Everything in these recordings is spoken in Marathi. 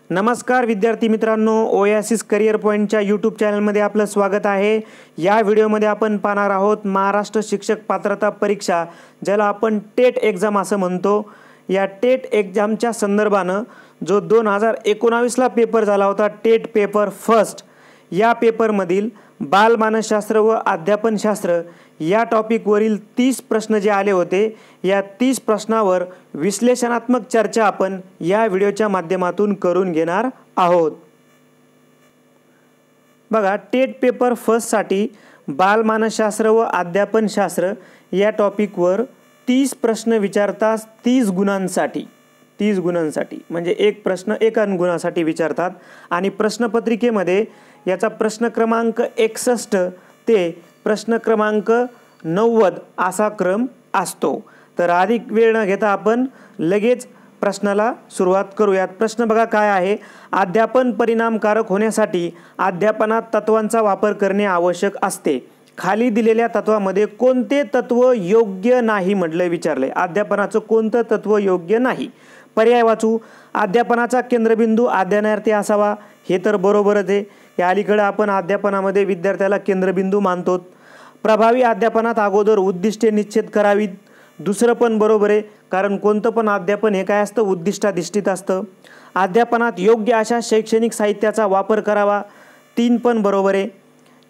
नमस्कार विद्यार्थी मित्रांनो, ओएसिस करियर पॉईंटच्या यूट्यूब चॅनलमध्ये आपलं स्वागत आहे। या व्हिडिओमध्ये आपण पाहणार आहोत महाराष्ट्र शिक्षक पात्रता परीक्षा, ज्याला आपण टेट एक्झाम असं म्हणतो। या टेट एक्झामच्या संदर्भानं जो 2019 ला पेपर झाला होता, टेट पेपर फर्स्ट, या पेपरमधील बालमानसशास्त्र व अध्यापनशास्त्र या टॉपिकवरील 30 प्रश्न जे आले होते, या 30 प्रश्नावर विश्लेषणात्मक चर्चा आपण या व्हिडिओच्या माध्यमातून करून घेणार आहोत। बघा, टेट पेपर फर्स्ट साठी बालमानसशास्त्र व अध्यापनशास्त्र या टॉपिकवर 30 प्रश्न विचारतात 30 गुणांसाठी। 30 गुणांसाठी म्हणजे एक प्रश्न एका गुणासाठी विचारतात आणि प्रश्नपत्रिकेमध्ये याचा प्रश्न क्रमांक 61 ते प्रश्न क्रमांक 90 असा क्रम असतो। तर अधिक वेळ न घेता आपण लगेच प्रश्नाला सुरुवात करूयात। प्रश्न बघा काय आहे, अध्यापन परिणामकारक होण्यासाठी अध्यापनात तत्वांचा वापर करणे आवश्यक असते। खाली दिलेल्या तत्वामध्ये कोणते तत्व योग्य नाही म्हटले विचारले। अध्यापनाचं कोणतं तत्व योग्य नाही? पर्याय वाचू। अध्यापनाचा केंद्रबिंदू अध्ययनार्थी असावा, हे तर बरोबरच आहे। या अलीकडे आपण अध्यापनामध्ये विद्यार्थ्याला केंद्रबिंदू मानतो। प्रभावी अध्यापनात अगोदर उद्दिष्टे निश्चित करावीत, दुसरं पण बरोबर आहे, कारण कोणतं पण अध्यापन हे काय असतं, उद्दिष्टाधिष्ठित असतं। अध्यापनात योग्य अशा शैक्षणिक साहित्याचा वापर करावा, 3 पण बरोबर आहे।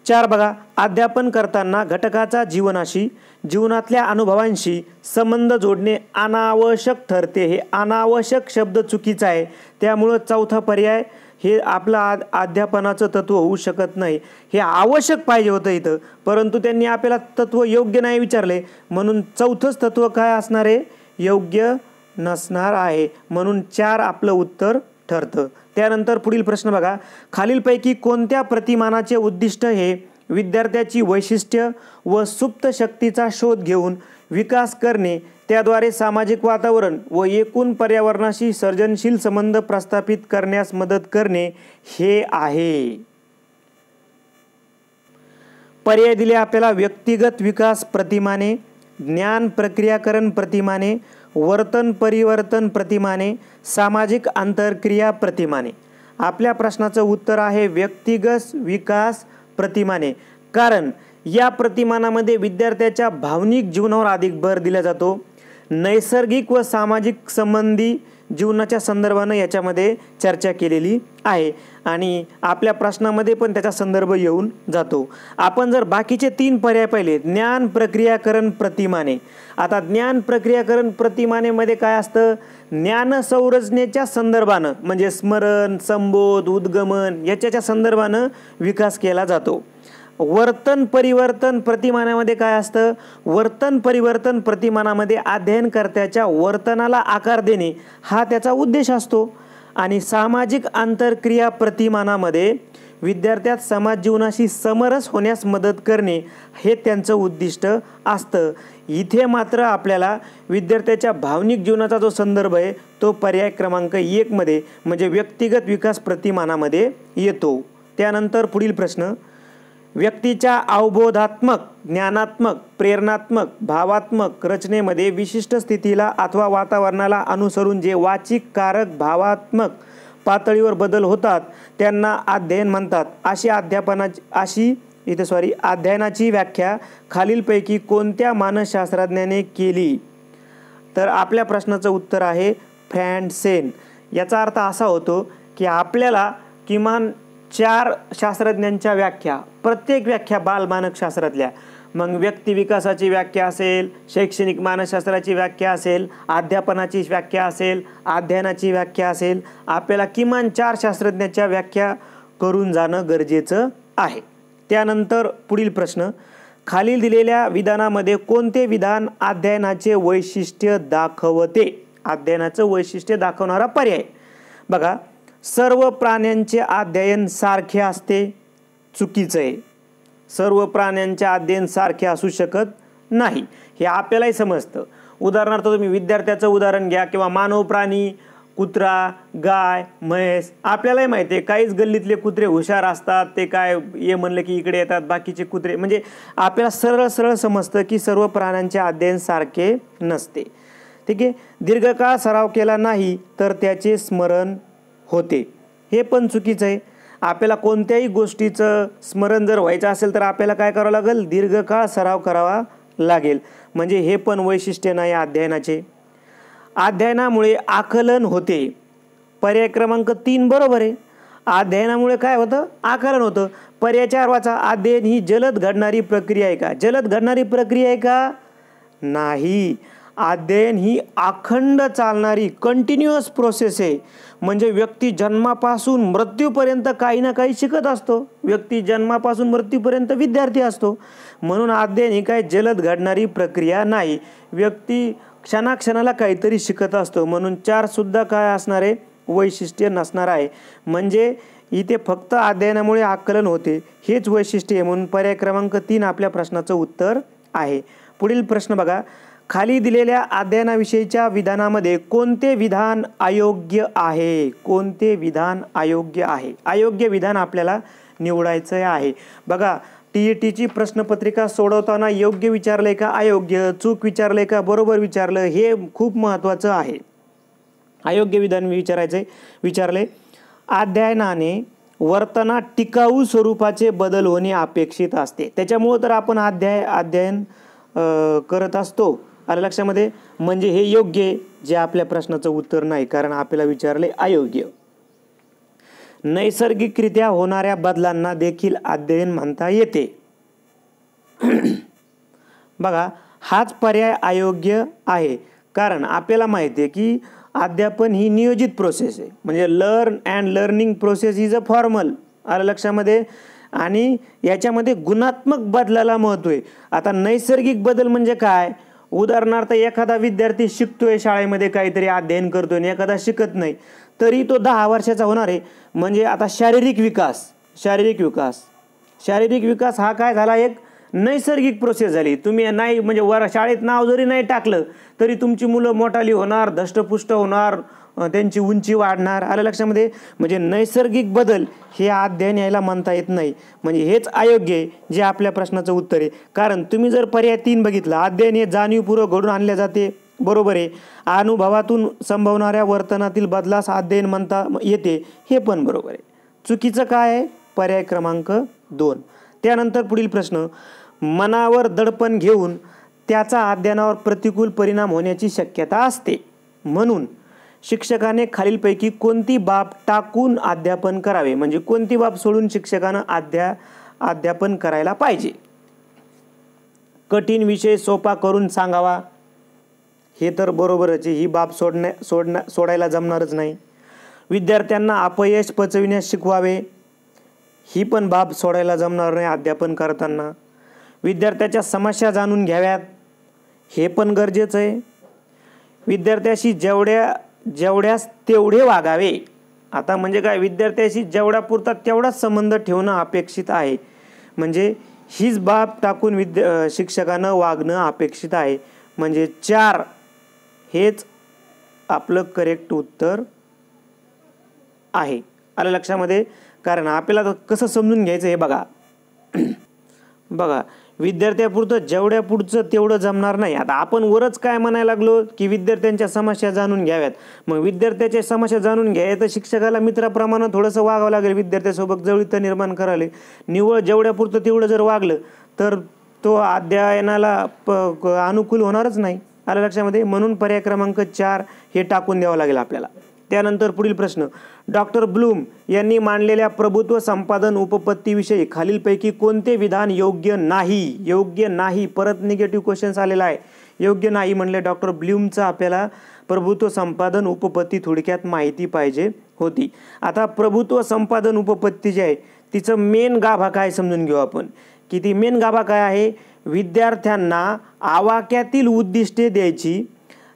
4 बघा, अध्यापन करताना घटकाचा जीवनाशी, जीवनातल्या अनुभवांशी संबंध जोडणे अनावश्यक ठरते। हे अनावश्यक शब्द चुकीचा आहे, त्यामुळे चौथा पर्याय हे आपला अध्यापनाचं तत्व होऊ शकत नाही। हे आवश्यक पाहिजे होतं इथं, परंतु त्यांनी आपल्याला तत्व योग्य नाही विचारले, म्हणून चौथंच तत्व काय असणार आहे, योग्य नसणार आहे, म्हणून 4 आपलं उत्तर ठरतं। त्यानंतर पुढील प्रश्न बघा, खालीलपैकी कोणत्या प्रतिमानाचे उद्दिष्ट हे विद्यार्थ्याची वैशिष्ट्य व सुप्त शक्तीचा शोध घेऊन विकास करणे, त्याद्वारे सामाजिक वातावरण व एकूण पर्यावरणाशी सर्जनशील संबंध प्रस्थापित करण्यास मदत करणे हे आहे? पर्याय दिले आपल्याला, व्यक्तिगत विकास प्रतिमाने, ज्ञान प्रक्रियाकरण प्रतिमाने, वर्तन परिवर्तन प्रतिमाने, सामाजिक आंतरक्रिया प्रतिमाने। आपल्या प्रश्नाचं उत्तर आहे व्यक्तिगत विकास प्रतिमाने, कारण या प्रतिमानामध्ये विद्यार्थ्याच्या भावनिक जीवनावर अधिक भर दिला जातो। नैसर्गिक व सामाजिक संबंधी जीवनाच्या संदर्भाने याच्यामध्ये चर्चा केलेली आहे आणि आपल्या प्रश्नामध्ये पण त्याचा संदर्भ येऊन जातो। आपण जर बाकीचे 3 पर्याय पाहिले, ज्ञान प्रक्रियाकरण प्रतिमाने, आता ज्ञान प्रक्रियाकरण प्रतिमानेमध्ये काय असतं, ज्ञान संरचनेच्या संदर्भानं म्हणजे स्मरण, संबोध, उद्गमन याच्या संदर्भानं विकास केला जातो। वर्तन परिवर्तन प्रतिमानामध्ये काय असतं, वर्तन परिवर्तन प्रतिमानामध्ये अध्ययनकर्त्याच्या वर्तनाला आकार देणे हा त्याचा उद्देश असतो। आणि सामाजिक आंतरक्रिया प्रतिमानामध्ये विद्यार्थ्यात समाज जीवनाशी समरस होण्यास मदत करणे हे त्यांचं उद्दिष्ट असतं। इथे मात्र आपल्याला विद्यार्थ्याच्या भावनिक जीवनाचा जो संदर्भ आहे तो पर्याय क्रमांक 1 मध्ये म्हणजे व्यक्तिगत विकास प्रतिमानामध्ये येतो। त्यानंतर पुढील प्रश्न, व्यक्तीच्या अवबोधात्मक, ज्ञानात्मक, प्रेरणात्मक, भावात्मक रचनेमध्ये विशिष्ट स्थितीला अथवा वातावरणाला अनुसरून जे वाचिक, कारक, भावात्मक पातळीवर बदल होतात त्यांना अध्ययन म्हणतात। अध्ययनाची व्याख्या खालीलपैकी कोणत्या मानसशास्त्रज्ञाने केली? तर आपल्या प्रश्नाचं उत्तर आहे फ्रँसेन। याचा अर्थ असा होतो की आपल्याला किमान 4 शास्त्रज्ञांच्या व्याख्या, प्रत्येक व्याख्या बालमानसशास्त्रातल्या, मग व्यक्तिविकासाची व्याख्या असेल, शैक्षणिक मानसशास्त्राची व्याख्या असेल, अध्यापनाची व्याख्या असेल, अध्ययनाची व्याख्या असेल, आपल्याला किमान 4 शास्त्रज्ञांच्या व्याख्या करून जाणं गरजेचं आहे। त्यानंतर पुढील प्रश्न, खालील दिलेल्या विधानामध्ये कोणते विधान अध्ययनाचे वैशिष्ट्य दाखवते? अध्ययनाचं वैशिष्ट्य दाखवणारा पर्याय बघा, सर्व प्राण्यांचे अध्ययन सारखे असते, चुकीचं आहे। सर्व प्राण्यांचे अध्ययन सारखे असू शकत नाही, हे आपल्यालाही समजतं। उदाहरणार्थ तुम्ही विद्यार्थ्याचं उदाहरण घ्या किंवा मानव प्राणी, कुत्रा, गाय, म्हैस, आपल्यालाही माहिती आहे काहीच गल्लीतले कुत्रे हुशार असतात, ते काय ये म्हणलं की इकडे येतात, बाकीचे कुत्रे, म्हणजे आपल्याला सरळ सरळ समजतं की सर्व प्राण्यांचे अध्ययन सारखे नसते। ठीक आहे, दीर्घकाळ सराव केला नाही तर त्याचे स्मरण होते। हे पण चुकीचं आहे. आपल्याला कोणत्याही गोष्टीचं स्मरण जर व्हायचं असेल तर आपल्याला काय करावं लागेल, दीर्घकाळ सराव करावा लागेल. म्हणजे हे पण वैशिष्ट्य नाही अध्ययनाचे. अध्ययनामुळे आकलन होते, पर्याय क्रमांक 3 बरोबर आहे. अध्ययनामुळे काय होतं, आकलन होतं. पर्याय 4 वाचा, अध्ययन ही जलद घडणारी प्रक्रिया आहे का? जलद घडणारी प्रक्रिया आहे का? नाही. अध्ययन ही अखंड चालणारी कंटिन्युअस प्रोसेस आहे. म्हणजे व्यक्ती जन्मापासून मृत्यूपर्यंत काही ना काही शिकत असतो. व्यक्ती जन्मापासून मृत्यूपर्यंत विद्यार्थी असतो. म्हणून अध्ययन ही काय जलद घडणारी प्रक्रिया नाही. व्यक्ती क्षणाक्षणाला काहीतरी शिकत असतो. म्हणून 4 सुद्धा काय असणार आहे, वैशिष्ट्य नसणार आहे. म्हणजे इथे फक्त अध्ययनामुळे आकलन होते हेच वैशिष्ट्य आहे. म्हणून पर्याय क्रमांक 3 आपल्या प्रश्नाचं उत्तर आहे. पुढील प्रश्न बघा, खाली दिलेल्या अध्ययनाविषयीच्या विधानामध्ये कोणते विधान अयोग्य आहे? कोणते विधान अयोग्य आहे? अयोग्य विधान आपल्याला निवडायचं आहे. बघा, TETची प्रश्नपत्रिका सोडवताना योग्य विचारलंय का अयोग्य, चूक विचारलंय का बरोबर विचारलं, हे खूप महत्त्वाचं आहे. अयोग्य विधान विचारले. अध्ययनाने वर्तनात टिकाऊ स्वरूपाचे बदल होणे अपेक्षित असते. त्याच्यामुळं तर आपण अध्ययन करत असतो. आलं लक्षामध्ये? म्हणजे हे योग्य आहे, जे आपल्या प्रश्नाचं उत्तर नाही, कारण आपल्याला विचारले अयोग्य. नैसर्गिकरित्या होणाऱ्या बदलांना देखील अध्ययन म्हणता येते. बघा, हाच पर्याय अयोग्य आहे. कारण आपल्याला माहिती आहे की अध्यापन ही नियोजित प्रोसेस आहे. म्हणजे learn and learning process is a formal. आलं लक्षामध्ये? आणि याच्यामध्ये गुणात्मक बदलाला महत्त्व आहे. आता नैसर्गिक बदल म्हणजे काय? उदाहरणार्थ एखादा विद्यार्थी शिकतोय, शाळेमध्ये काहीतरी अध्ययन करतोय आणि एखादा शिकत नाही, तरी तो 10 वर्षाचा होणार आहे. म्हणजे आता शारीरिक विकास हा काय झाला, एक नैसर्गिक प्रोसेस झाली. तुम्ही नाही म्हणजे शाळेत नाव जरी नाही टाकलं तरी तुमची मुलं मोठाली होणार, धष्टपुष्ट होणार, त्यांची उंची वाढणार. आलं लक्षामध्ये? म्हणजे नैसर्गिक बदल हे अध्ययन यायला म्हणता येत नाही. म्हणजे हेच अयोग्य आहे, जे आपल्या प्रश्नाचं उत्तर आहे. कारण तुम्ही जर पर्याय 3 बघितला, अध्ययन हे जाणीवपूर्वक घडून आणले जाते, बरोबर आहे. अनुभवातून संभवणाऱ्या वर्तनातील बदलास अध्ययन म्हणता येते, हे पण बरोबर आहे. चुकीचं काय आहे? पर्याय क्रमांक 2. त्यानंतर पुढील प्रश्न, मनावर दडपण घेऊन त्याचा अध्ययनावर प्रतिकूल परिणाम होण्याची शक्यता असते. म्हणून शिक्षकाने खालीलपैकी कोणती बाब टाकून अध्यापन करावे? म्हणजे कोणती बाब सोडून शिक्षकानं अध्यापन करायला पाहिजे? कठीण विषय सोपा करून सांगावा, हे तर बरोबरच आहे. ही बाब सोडायला जमणारच नाही. विद्यार्थ्यांना अपयश पचविण्यास शिकवावे, ही पण बाब सोडायला जमणार नाही अध्यापन करताना. विद्यार्थ्याच्या समस्या जाणून घ्याव्यात, हे पण गरजेचं आहे. विद्यार्थ्याशी जेवढ्यास तेवढे वागावे. आता म्हणजे काय, विद्यार्थ्याशी जेवढ्यापुरता तेवढाच संबंध ठेवणं अपेक्षित आहे. म्हणजे हीच बाब टाकून शिक्षकानं वागणं अपेक्षित आहे. म्हणजे 4 हेच आपलं करेक्ट उत्तर आहे. आलं लक्षामध्ये? कारण आपल्याला कसं समजून घ्यायचं हे बघा, विद्यार्थ्यापुरतं जेवढ्या पुढचं तेवढं जमणार नाही. आता आपण वरच काय म्हणायला लागलो की विद्यार्थ्यांच्या समस्या जाणून घ्याव्यात. मग विद्यार्थ्याच्या समस्या जाणून घ्याव्या तर शिक्षकाला मित्राप्रमाणे थोडंसं वागावं लागेल, विद्यार्थ्यासोबत जवळीकता निर्माण करायला. निव्वळ जेवढ्यापुरतं तेवढं जर वागलं तर तो अध्ययनाला अनुकूल होणारच नाही. आलं लक्षामध्ये? म्हणून पर्याय क्रमांक 4 हे टाकून द्यावं लागेल आपल्याला. त्यानंतर पुढील प्रश्न, डॉक्टर ब्लूम यांनी मांडलेल्या प्रभुत्व संपादन उपपत्तीविषयी खालीलपैकी कोणते विधान योग्य नाही? परत निगेटिव्ह क्वेश्चन्स आलेला आहे. योग्य नाही म्हणले डॉक्टर ब्लूमचं आपल्याला प्रभुत्व संपादन उपपत्ती थोडक्यात माहिती पाहिजे होती. आता प्रभुत्व संपादन उपपत्ती जी आहे तिचं मेन गाभा काय समजून घेऊ आपण, की ती मेन गाभा काय आहे? विद्यार्थ्यांना आवाक्यातील उद्दिष्टे द्यायची,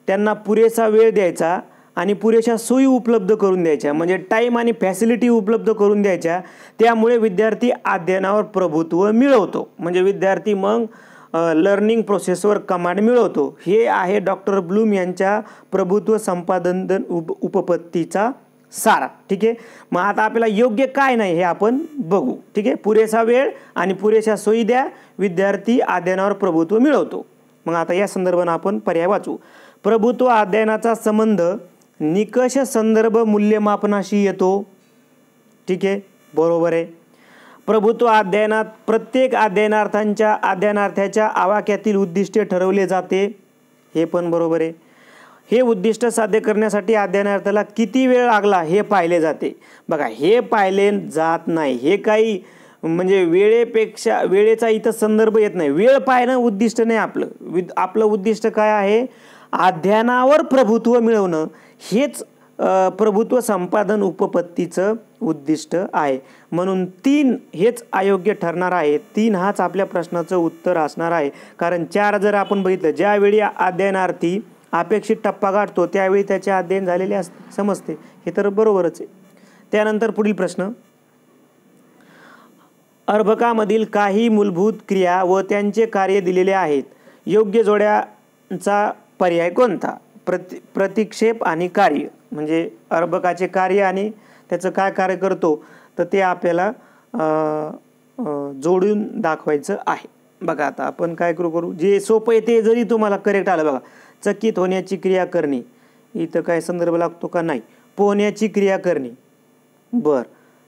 त्यांना पुरेसा वेळ द्यायचा आणि पुरेशा सोयी उपलब्ध करून द्यायच्या. म्हणजे टाईम आणि फॅसिलिटी उपलब्ध करून द्यायच्या. त्यामुळे विद्यार्थी अध्ययनावर प्रभुत्व मिळवतो. म्हणजे विद्यार्थी मग लर्निंग प्रोसेसवर कमांड मिळवतो. हे आहे डॉक्टर ब्लूम यांच्या प्रभुत्व संपादन उपपत्तीचा सार. ठीक आहे. मग आता आपल्याला योग्य काय नाही हे आपण बघू. ठीक आहे. पुरेसा वेळ आणि पुरेशा सोयी द्या, विद्यार्थी अध्ययनावर प्रभुत्व मिळवतो. मग आता या संदर्भाने आपण पर्याय वाचू. प्रभुत्व अध्ययनाचा संबंध निकष संदर्भ मूल्यमापनाशी येतो. ठीक आहे, बरोबर आहे. प्रभुत्व अध्ययनात प्रत्येक अध्ययनार्थाच्या आवाक्यातील उद्दिष्टे ठरवले जाते, हे पण बरोबर आहे. हे उद्दिष्ट साध्य करण्यासाठी अध्ययनार्थाला किती वेळ लागला हे पाहिले जाते. बघा, हे पाहिले जात नाही. हे काही म्हणजे वेळेचा इथं संदर्भ येत नाही. वेळ पाहणं उद्दिष्ट नाही आपलं उद्दिष्ट काय आहे? अध्ययनावर प्रभुत्व मिळवणं हेच प्रभुत्व संपादन उपपत्तीचं उद्दिष्ट आहे. म्हणून 3 हेच अयोग्य ठरणार आहे. 3 हाच आपल्या प्रश्नाचं उत्तर असणार आहे. कारण 4 जर आपण बघितलं, ज्यावेळी अध्ययनार्थी अपेक्षित टप्पा गाठतो त्यावेळी त्याचे अध्ययन झालेले समजते, हे तर बरोबरच आहे. त्यानंतर पुढील प्रश्न, अर्भकामधील काही मूलभूत क्रिया व त्यांचे कार्य दिलेले आहेत. योग्य जोड्यांचा पर्याय कोणता? प्रतिक्षेप आणि कार्य, म्हणजे अर्भकाचे कार्य आणि त्याचं काय कार्य करतो तर ते आपल्याला जोडून दाखवायचं आहे. बघा, आता आपण काय करू जे सोपं आहे ते जरी तुम्हाला करेक्ट आलं. बघा, चकित होण्याची क्रिया करणे, इथं काय संदर्भ लागतो का? नाही. पोहण्याची क्रिया करणे, बर.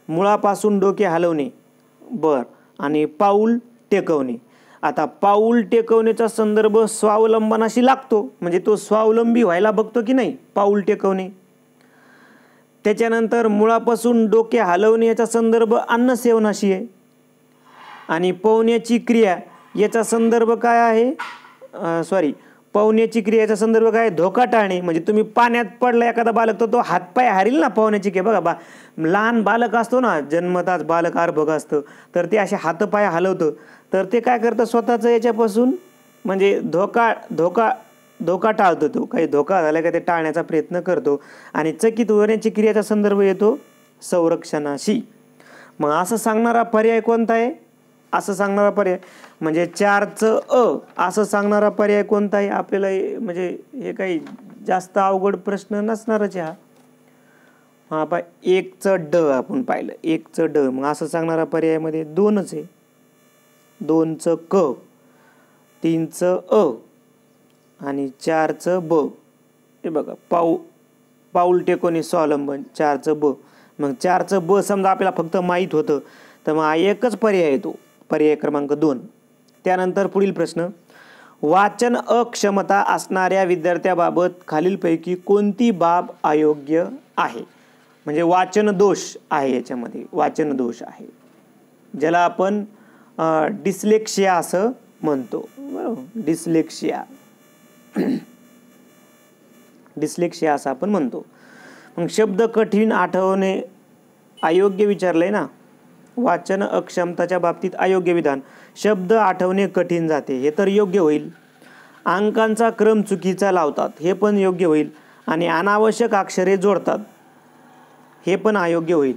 मुळापासून डोके हलवणे, बर. आणि पाऊल टेकवणे. आता पाऊल टेकवण्याचा संदर्भ स्वावलंबनाशी लागतो, म्हणजे तो स्वावलंबी व्हायला बघतो की नाही, पाऊल टेकवणे. त्याच्यानंतर मुळापासून डोके हलवणे याचा संदर्भ अन्न सेवनाशी आहे. आणि पोहण्याची क्रिया याचा संदर्भ काय आहे? पोहण्याची क्रियेचा संदर्भ काय? धोका टाळणे. म्हणजे तुम्ही पाण्यात पडला एखादा बालक तर तो हातपाय हरील ना पोहण्याची क्रिया. बघा, लहान बालक असतो ना, जन्मताच बालक अर्भक असतं, तर ते असे हातपाय हलवतं, तर ते काय करतं? स्वतःचं याच्यापासून म्हणजे धोका टाळतो. तो काही धोका झाला का ते टाळण्याचा प्रयत्न करतो. आणि चकित होण्याची क्रियेचा संदर्भ येतो संरक्षणाशी. मग असं सांगणारा पर्याय कोणता आहे? असं सांगणारा पर्याय म्हणजे 4चं अ असं सांगणारा पर्याय कोणता आहे? आपल्याला म्हणजे हे काही जास्त अवघड प्रश्न नसणारच आहे हा. 1चं ड आपण पाहिलं, 1चं ड. मग असं सांगणारा पर्यायामध्ये 2च आहे. 2चं क, 3चं अ आणि 4चं ब. हे बघा, पाऊल टेकवणे स्वावलंबन, 4चं ब. मग 4चं ब समजा आपल्याला फक्त माहीत होतं तर मग एकच पर्याय येतो, पर्याय क्रमांक 2. त्यानंतर पुढील प्रश्न, वाचन अक्षमता असणाऱ्या विद्यार्थ्याबाबत खालीलपैकी कोणती बाब अयोग्य आहे? म्हणजे वाचन दोष आहे, याच्यामध्ये वाचन दोष आहे, ज्याला आपण डिस्लेक्शिया असं म्हणतो. बरोबर, डिस्लेक्शिया असं आपण म्हणतो. मग शब्द कठीण आठवणे अयोग्य विचारलंय ना. वाचन अक्षमताच्या बाबतीत अयोग्य विधान, शब्द आठवणे कठीण जाते, हे तर योग्य होईल. अंकांचा क्रम चुकीचा लावतात, हे पण योग्य होईल. आणि अनावश्यक अक्षरे जोडतात, हे पण अयोग्य होईल.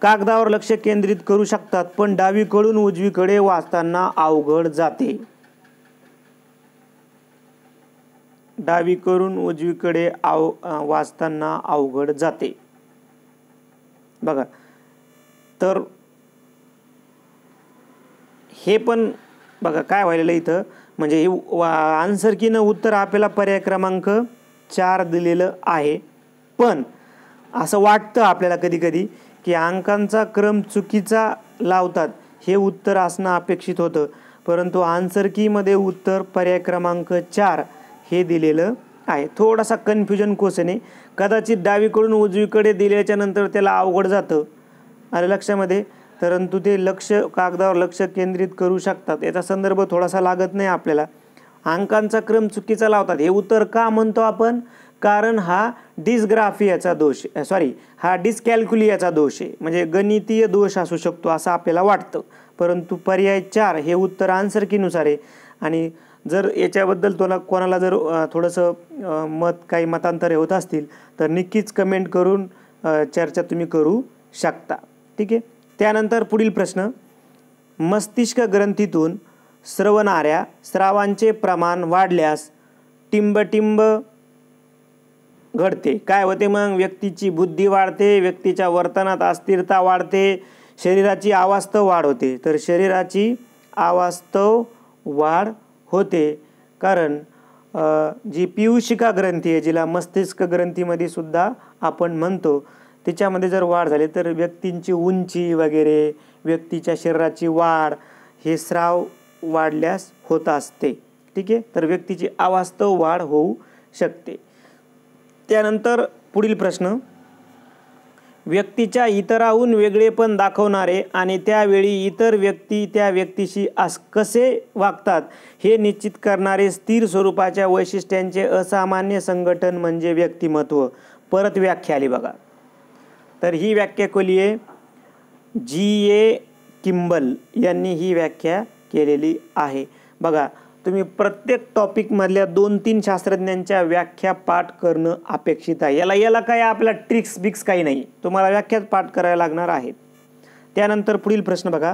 कागदावर लक्ष केंद्रित करू शकतात पण डावीकडून उजवीकडे वाचताना अवघड जाते. डावीकडून उजवीकडे वाचताना अवघड जाते. बघा, तर हे पण बघा काय व्हायला इथं, म्हणजे हे आन्सर कीनं उत्तर आपल्याला पर्याय क्रमांक 4 दिलेलं आहे. पण असं वाटतं आपल्याला कधी कधी की अंकांचा क्रम चुकीचा लावतात, हे उत्तर असणं अपेक्षित होतं. परंतु आन्सर कीमध्ये उत्तर पर्याय क्रमांक 4 हे दिलेलं आहे. थोडासा कन्फ्युजन क्वेश्चन आहे. कदाचित डावीकडून उजवीकडे दिल्याच्या नंतर त्याला अवघड जातं, आलं लक्षामध्ये. परंतु ते कागदावर लक्ष केंद्रित करू शकतात, याचा संदर्भ थोडासा लागत नाही आपल्याला. अंकांचा क्रम चुकीचा लावतात हे उत्तर का म्हणतो आपण? कारण हा डिस्ग्राफियाचा दोष, हा डिस्कॅल्क्युलियाचा दोष आहे, म्हणजे गणितीय दोष असू शकतो असं आपल्याला वाटतं. परंतु पर्याय 4 हे उत्तर आन्सर कीनुसार आहे. आणि जर याच्याबद्दल कोणाला जर थोडंसं काही मतांतरे होत असतील तर नक्कीच कमेंट करून चर्चा तुम्ही करू शकता. ठीक आहे. त्यानंतर पुढील प्रश्न, मस्तिष्क ग्रंथीतून स्रवणाऱ्या स्रावांचे प्रमाण वाढल्यास टिंबटिंब घडते. काय होते मग? व्यक्तीची बुद्धी वाढते, व्यक्तीच्या वर्तनात अस्थिरता वाढते, शरीराची अवास्तव वाढ होते. तर शरीराची अवास्तव वाढ होते, कारण जी पीयूषिका ग्रंथी आहे, जिला मस्तिष्क ग्रंथीमध्ये सुद्धा आपण म्हणतो, तिच्यामध्ये जर वाढ झाली तर व्यक्तींची उंची वगैरे, व्यक्तीच्या शरीराची वाढ, हे स्राव वाढल्यास होत असते. ठीक आहे, तर व्यक्तीची अवास्तव वाढ होऊ शकते. त्यानंतर पुढील प्रश्न, व्यक्तीच्या इतराहून वेगळेपण दाखवणारे आणि त्यावेळी इतर व्यक्ती त्या व्यक्तीशी कसे वागतात हे निश्चित करणारे स्थिर स्वरूपाच्या वैशिष्ट्यांचे असामान्य संघटन म्हणजे व्यक्तिमत्व. परत व्याख्या आली बघा. तर ही व्याख्या केली आहे G.A. किंबल यांनी ही व्याख्या केलेली आहे. बघा, तुम्ही प्रत्येक टॉपिकमधल्या 2-3 शास्त्रज्ञांच्या व्याख्या पाठ करणं अपेक्षित आहे. याला काय आपला ट्रिक्स बिक्स काही नाही, तुम्हाला व्याख्याच पाठ करायला लागणार आहेत. त्यानंतर पुढील प्रश्न बघा,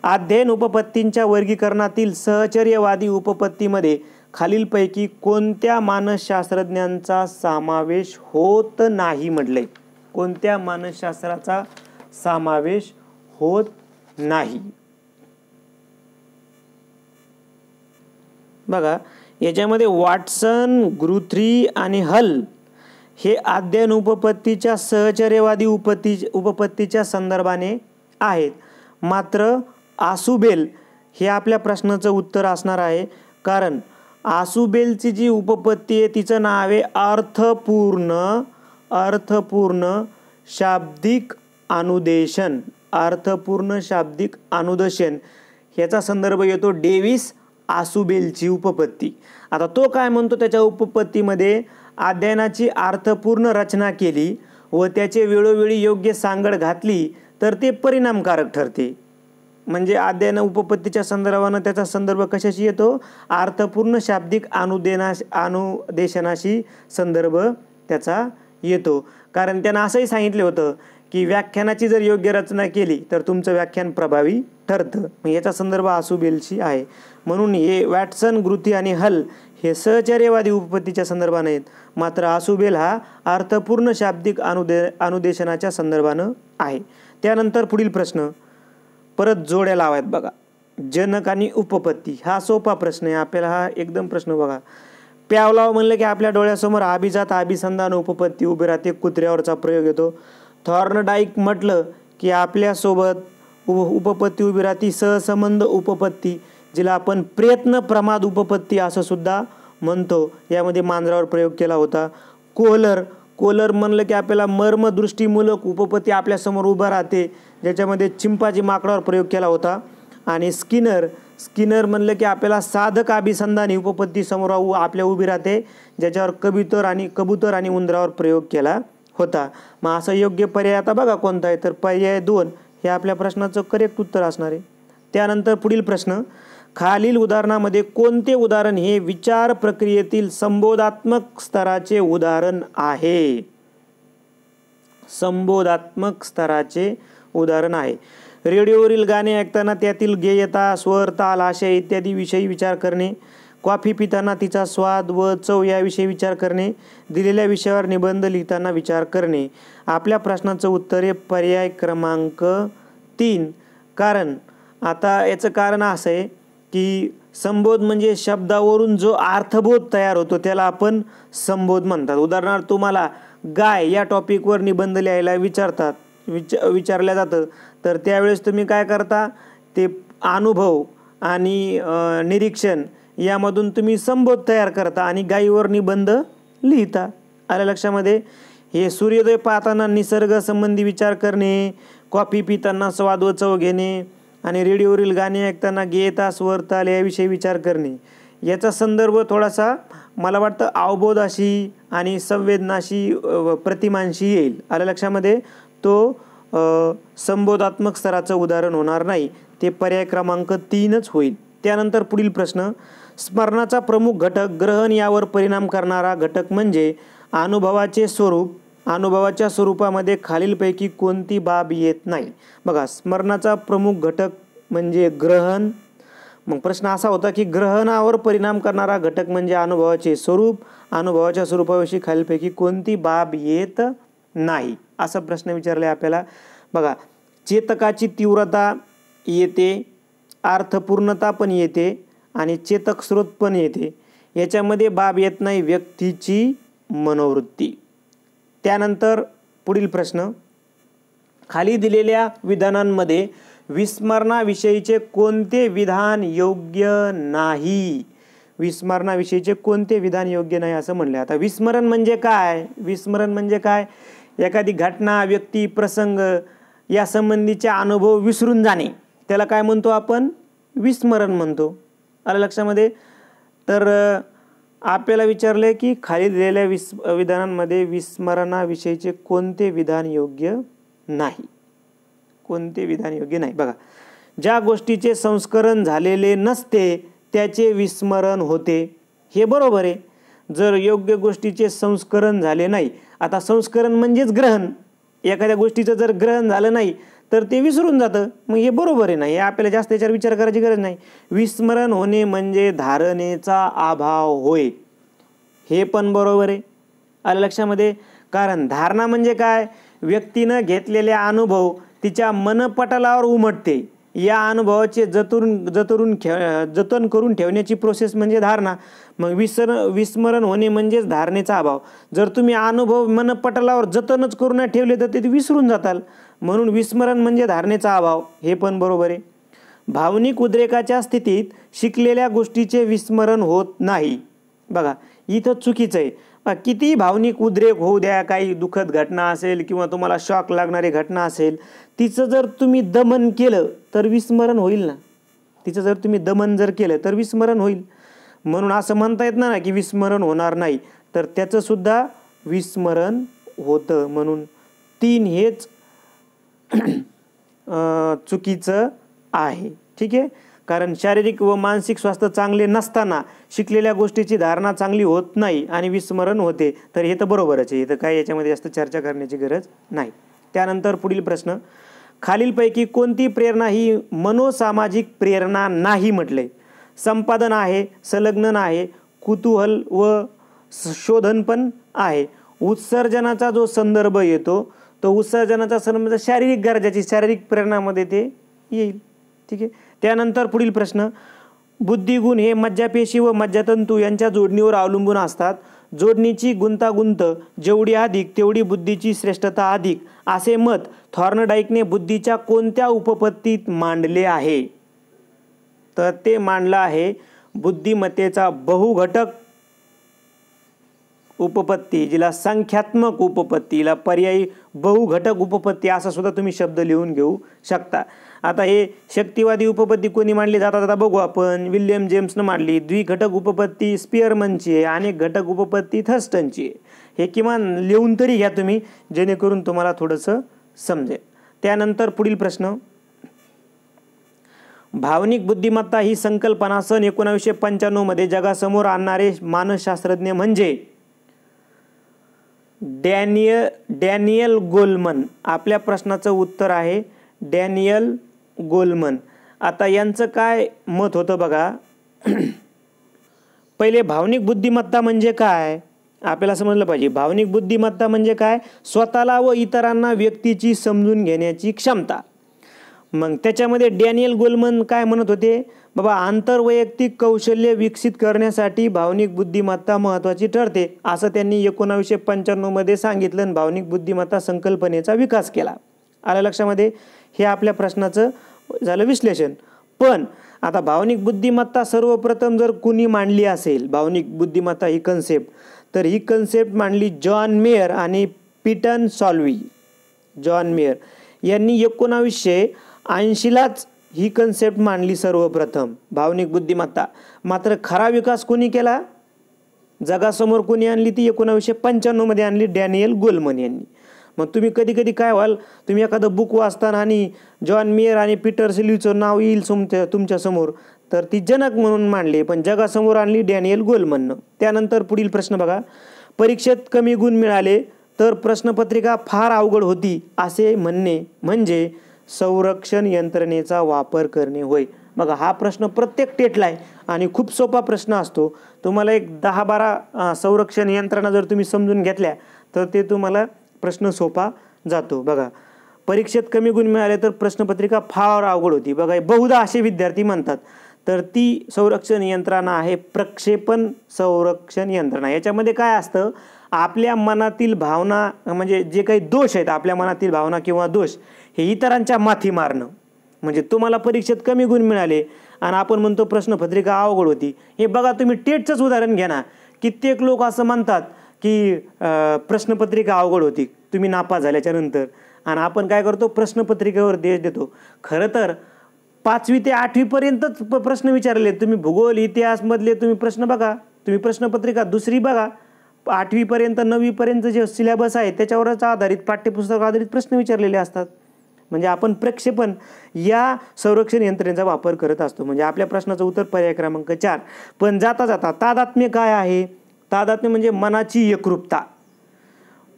अध्ययन उपपत्तींच्या वर्गीकरणातील सहचर्यवादी उपपत्तीमध्ये खालीलपैकी कोणत्या मानसशास्त्रज्ञांचा समावेश होत नाही म्हटलंय? कोणत्या मानसशास्त्राचा समावेश होत नाही? बघा, याच्यामध्ये वॉटसन, गुथ्री आणि हल हे अध्ययन उपपत्तीच्या सहचर्यवादी उपपत्तीच्या संदर्भाने आहेत. मात्र आसुबेल हे आपल्या प्रश्नाचं उत्तर असणार आहे, कारण आसुबेलची जी उपपत्ती आहे तिचं नाव आहे अर्थपूर्ण शाब्दिक अनुदेशन. अर्थपूर्ण शाब्दिक अनुदेशन ह्याचा संदर्भ येतो डेव्हिस आसुबेलची उपपत्ती. आता तो काय म्हणतो, त्याच्या उपपत्तीमध्ये अध्ययनाची अर्थपूर्ण रचना केली व त्याचे वेळोवेळी योग्य सांगड घातली तर ते परिणामकारक ठरते. म्हणजे अध्ययन उपपत्तीच्या संदर्भानं त्याचा संदर्भ कशाशी येतो? अर्थपूर्ण शाब्दिक अनुदेशनाशी संदर्भ त्याचा येतो. कारण त्यानं असंही सांगितलं होतं की व्याख्यानाची जर योग्य रचना केली तर तुमचं व्याख्यान प्रभावी ठरतं. याचा संदर्भ आसुबेलशी आहे. म्हणून हे वॅटसन, गुथ्री आणि हल हे सहचर्यवादी उपपत्तीच्या संदर्भाने आहेत, मात्र आसुबेल हा अर्थपूर्ण शाब्दिक अनुदेशनाच्या संदर्भानं आहे. त्यानंतर पुढील प्रश्न, परत जोड्या लावायत बघा. जनक आणि उपपत्ती हा सोपा प्रश्न आहे आपल्याला. हा एकदम प्रश्न बघा. प्यावलाव म्हणलं की आपल्या डोळ्यासमोर अभिजात, अभिसंधान, उपपत्ती उभी राहते. कुत्र्यावरचा प्रयोग येतो. थॉर्नडाईक म्हटलं की आपल्यासोबत उपपत्ती उभी राहते. सहसंबंध उपपत्ती, जिला आपण प्रयत्न प्रमाद उपपत्ती असं सुद्धा म्हणतो, यामध्ये मांजरावर प्रयोग केला होता. कोलर म्हणलं की आपल्याला मर्मदृष्टीमूलक उपपत्ती आपल्यासमोर उभा राहते, ज्याच्यामध्ये चिंपांजी माकडावर प्रयोग केला होता. आणि स्किनर म्हणलं की आपल्याला साधक अभिसंधानी उपपत्ती समोर आपल्या उभी राहते, ज्याच्यावर कबूतर आणि उंदरावर प्रयोग केला होता. मग असं योग्य पर्याय आता बघा कोणता आहे, तर पर्याय 2 हे आपल्या प्रश्नाचं करेक्ट उत्तर असणार आहे. त्यानंतर पुढील प्रश्न, खालील उदाहरणामध्ये कोणते उदाहरण हे विचार प्रक्रियेतील संबोधात्मक स्तराचे उदाहरण आहे? संबोधात्मक स्तराचे उदाहरण आहे. रेडिओवरील गाणे ऐकताना त्यातील गेयता, स्वर, ताल, आशय इत्यादी विषयी विचार करणे. कॉफी पिताना तिचा स्वाद व चव याविषयी विचार करणे. दिलेल्या विषयावर निबंध लिहिताना विचार करणे. आपल्या प्रश्नाचं उत्तर आहे पर्याय क्रमांक 3. कारण आता याचं कारण असं आहे की संबोध म्हणजे शब्दावरून जो अर्थबोध तयार होतो त्याला आपण संबोध म्हणतात. उदाहरणार्थ तुम्हाला गाय या टॉपिकवर निबंध लिहायला विचारल्या जातं, तर त्यावेळेस तुम्ही काय करता, ते अनुभव आणि निरीक्षण यामधून तुम्ही संबोध तयार करता आणि गायीवर निबंध लिहिता. आल्या लक्षामध्ये? हे सूर्योदय पाहताना निसर्ग संबंधी विचार करणे, कॉफी पिताना स्वाद व चव घेणे आणि रेडिओवरील गाणे ऐकताना गेयता, स्वर, ताल याविषयी विचार करणे. याचा संदर्भ थोडासा मला वाटतं अवबोधाशी आणि संवेदनाशी, प्रतिमांशी येईल. आल्या लक्षामध्ये? तो संबोधात्मक स्तराचं उदाहरण होणार नाही, ते पर्याय क्रमांक 3च होईल. त्यानंतर पुढील प्रश्न, स्मरणाचा प्रमुख घटक ग्रहण यावर परिणाम करणारा घटक म्हणजे अनुभवाचे स्वरूप. अनुभवाच्या स्वरूपामध्ये खालीलपैकी कोणती बाब येत नाही? बघा, स्मरणाचा प्रमुख घटक म्हणजे ग्रहण. मग प्रश्न असा होता की ग्रहणावर परिणाम करणारा घटक म्हणजे अनुभवाचे स्वरूप. अनुभवाच्या स्वरूपाविषयी खालीलपैकी कोणती बाब येत नाही, असा प्रश्न विचारला आपल्याला. बघा, चेतकाची तीव्रता येते, अर्थपूर्णता पण येते आणि चेतक स्रोत पण येते. याच्यामध्ये बाब येत नाही व्यक्तीची मनोवृत्ती. त्यानंतर पुढील प्रश्न, खाली दिलेल्या विधानांमध्ये विस्मरणाविषयीचे कोणते विधान योग्य नाही? विस्मरणाविषयीचे कोणते विधान योग्य नाही असं म्हणले. आता विस्मरण म्हणजे काय? विस्मरण म्हणजे काय? एखादी घटना, व्यक्ती, प्रसंग या संबंधीचे अनुभव विसरून जाणे, त्याला काय म्हणतो आपण? विस्मरण म्हणतो. आलं लक्षामध्ये? तर आपल्याला विचारले की खाली दिलेल्या विधानांमध्ये विस्मरणाविषयीचे कोणते विधान योग्य नाही? कोणते विधान योग्य नाही? बघा, ज्या गोष्टीचे संस्करण झालेले नसते त्याचे विस्मरण होते, हे बरोबर आहे. जर योग्य गोष्टीचे संस्करण झाले नाही, आता संस्करण म्हणजेच ग्रहण, एखाद्या गोष्टीचं जर ग्रहण झालं नाही तर ते विसरून जातं, मग हे बरोबर आहे. नाही, आपल्याला जास्त याच्यावर विचार करायची गरज नाही. विस्मरण होणे म्हणजे धारणेचा अभाव होय, हे पण बरोबर आहे. आलं लक्षामध्ये? कारण धारणा म्हणजे काय? व्यक्तीनं घेतलेले अनुभव तिच्या मनपटलावर उमटते, या अनुभवाचे जतन करून ठेवण्याची प्रोसेस म्हणजे धारणा. मग विस्मरण होणे म्हणजेच धारणेचा अभाव. जर तुम्ही अनुभव मनपटलावर जतनच करून नाही ठेवले तर ते विसरून जाताल, म्हणून विस्मरण म्हणजे धारणेचा अभाव, हे पण बरोबर आहे. भावनिक उद्रेकाच्या स्थितीत शिकलेल्या गोष्टीचे विस्मरण होत नाही. बघा, इथं चुकीचं आहे. किती भावनिक उद्रेक होऊ द्या, काही दुःखद घटना असेल किंवा तुम्हाला शॉक लागणारी घटना असेल, तिचं जर तुम्ही दमन केलं तर विस्मरण होईल ना. तिचं जर तुम्ही दमन जर केलं तर विस्मरण होईल. म्हणून असं म्हणता येत ना की विस्मरण होणार नाही, तर त्याचं सुद्धा विस्मरण होतं. म्हणून 3 हेच चुकीचं आहे. ठीक आहे? कारण शारीरिक व मानसिक स्वास्थ्य चांगले नसताना शिकलेल्या गोष्टीची धारणा चांगली होत नाही आणि विस्मरण होते, तर हे तर बरोबरच आहे. इथं काय याच्यामध्ये जास्त चर्चा करण्याची गरज नाही. त्यानंतर पुढील प्रश्न, खालीलपैकी कोणती प्रेरणा ही मनोसामाजिक प्रेरणा नाही म्हटले? संपादन आहे, संलग्नन आहे, कुतूहल व शोधन पण आहे. उत्सर्जनाचा जो संदर्भ येतो तो उत्सर्जनाचा संबंध शारीरिक गरजाची, शारीरिक प्रेरणामध्ये ते येईल. ठीक आहे? त्यानंतर पुढील प्रश्न, बुद्धिगुण हे मज्जापेशी व मज्जातंतू यांच्या जोडणीवर अवलंबून असतात. जोडणीची गुंतागुंत जेवढी अधिक तेवढी बुद्धीची श्रेष्ठता अधिक, असे मत थॉर्नडाईकने बुद्धीच्या कोणत्या उपपत्तीत मांडले आहे? तर ते मांडलं आहे बुद्धिमत्तेचा बहुघटक उपपत्ती, जिला संख्यात्मक उपपत्तीला पर्यायी बहुघटक उपपत्ती असा सुद्धा तुम्ही शब्द लिहून घेऊ शकता. आता हे शक्तिवादी उपपत्ती कोणी मांडली जाता बघू आपण. विल्यम जेम्सनं मांडली. द्विघटक उपपत्ती स्पिअरमनची आहे, अनेक घटक उपपत्ती थर्स्टनची आहे. हे किमान लिहून तरी घ्या तुम्ही, जेणेकरून तुम्हाला थोडंसं समजेल. त्यानंतर पुढील प्रश्न, भावनिक बुद्धिमत्ता ही संकल्पना सन 1995 मध्ये जगासमोर आणणारे मानसशास्त्रज्ञ म्हणजे डॅनियल गोलमन. आपल्या प्रश्नाचं उत्तर आहे डॅनियल गोलमन. आता यांचं काय मत होतं बघा. पहिले भावनिक बुद्धिमत्ता म्हणजे काय आपल्याला समजलं पाहिजे. भावनिक बुद्धिमत्ता म्हणजे काय? स्वतःला व इतरांना व्यक्तीची समजून घेण्याची क्षमता. मग त्याच्यामध्ये डॅनियल गोलमन काय म्हणत होते? बाबा, आंतरवैयक्तिक कौशल्य विकसित करण्यासाठी भावनिक बुद्धिमत्ता महत्त्वाची ठरते, असं त्यांनी 1995 मध्ये सांगितलं आणि भावनिक बुद्धिमत्ता संकल्पनेचा विकास केला. आलं लक्षामध्ये? हे आपल्या प्रश्नाचं झालं विश्लेषण. पण आता भावनिक बुद्धिमत्ता सर्वप्रथम जर कुणी मांडली असेल, भावनिक बुद्धिमत्ता ही कन्सेप्ट, तर ही कन्सेप्ट मांडली जॉन मेयर आणि पीटर सॉल्वी. जॉन मेयर यांनी 1980लाच ही कन्सेप्ट मांडली सर्वप्रथम, भावनिक बुद्धिमत्ता. मात्र खरा विकास कोणी केला, जगासमोर कोणी आणली, ती 1995 मध्ये आणली डॅनियल गोलमन यांनी. मग तुम्ही कधी कधी काय व्हाल, तुम्ही एखादं बुक वाचताना आणि जॉन मेयर आणि पीटर सॉल्वीचं नाव येईल तुमच्यासमोर, तर ती जनक म्हणून मांडली, पण जगासमोर आणली डॅनियल गोलमननं. त्यानंतर पुढील प्रश्न बघा, परीक्षेत कमी गुण मिळाले तर प्रश्नपत्रिका फार अवघड होती असे म्हणणे म्हणजे संरक्षण यंत्रणेचा वापर करणे होय. बघा, हा प्रश्न प्रत्येक टेटला आहे आणि खूप सोपा प्रश्न असतो. तुम्हाला एक 10-12 संरक्षण यंत्रणा जर तुम्ही समजून घेतल्या तर ते तुम्हाला प्रश्न सोपा जातो. बघा, परीक्षेत कमी गुण मिळाले तर प्रश्नपत्रिका फार अवघड होती. बघा, बहुधा असे विद्यार्थी म्हणतात. तर ती संरक्षण यंत्रणा आहे प्रक्षेपण संरक्षण यंत्रणा. याच्यामध्ये काय असतं, आपल्या मनातील भावना म्हणजे जे काही दोष आहेत आपल्या मनातील भावना किंवा दोष हे इतरांच्या माथी मारणं. म्हणजे तुम्हाला परीक्षेत कमी गुण मिळाले आणि आपण म्हणतो प्रश्नपत्रिका अवघड होती. हे बघा तुम्ही टेटचंच उदाहरण घ्या ना. कित्येक लोक असं म्हणतात की प्रश्नपत्रिका अवघड होती तुम्ही नापास झाल्याच्या नंतर, आणि आपण काय करतो प्रश्नपत्रिकेवर देश देतो. खरं तर 5वी ते 8वीपर्यंतच प्रश्न विचारले. तुम्ही भूगोल इतिहासमधले तुम्ही प्रश्न बघा, तुम्ही प्रश्नपत्रिका दुसरी बघा. 8वीपर्यंत 9वीपर्यंत जे सिलेबस आहे त्याच्यावरच आधारित पाठ्यपुस्तक आधारित प्रश्न विचारलेले असतात. म्हणजे आपण प्रक्षेपण या संरक्षण यंत्रणेचा वापर करत असतो. म्हणजे आपल्या प्रश्नाचं उत्तर पर्याय क्रमांक 4. पण जाता जाता तादात्म्य काय आहे? तादात्म्य म्हणजे मनाची एकरूपता.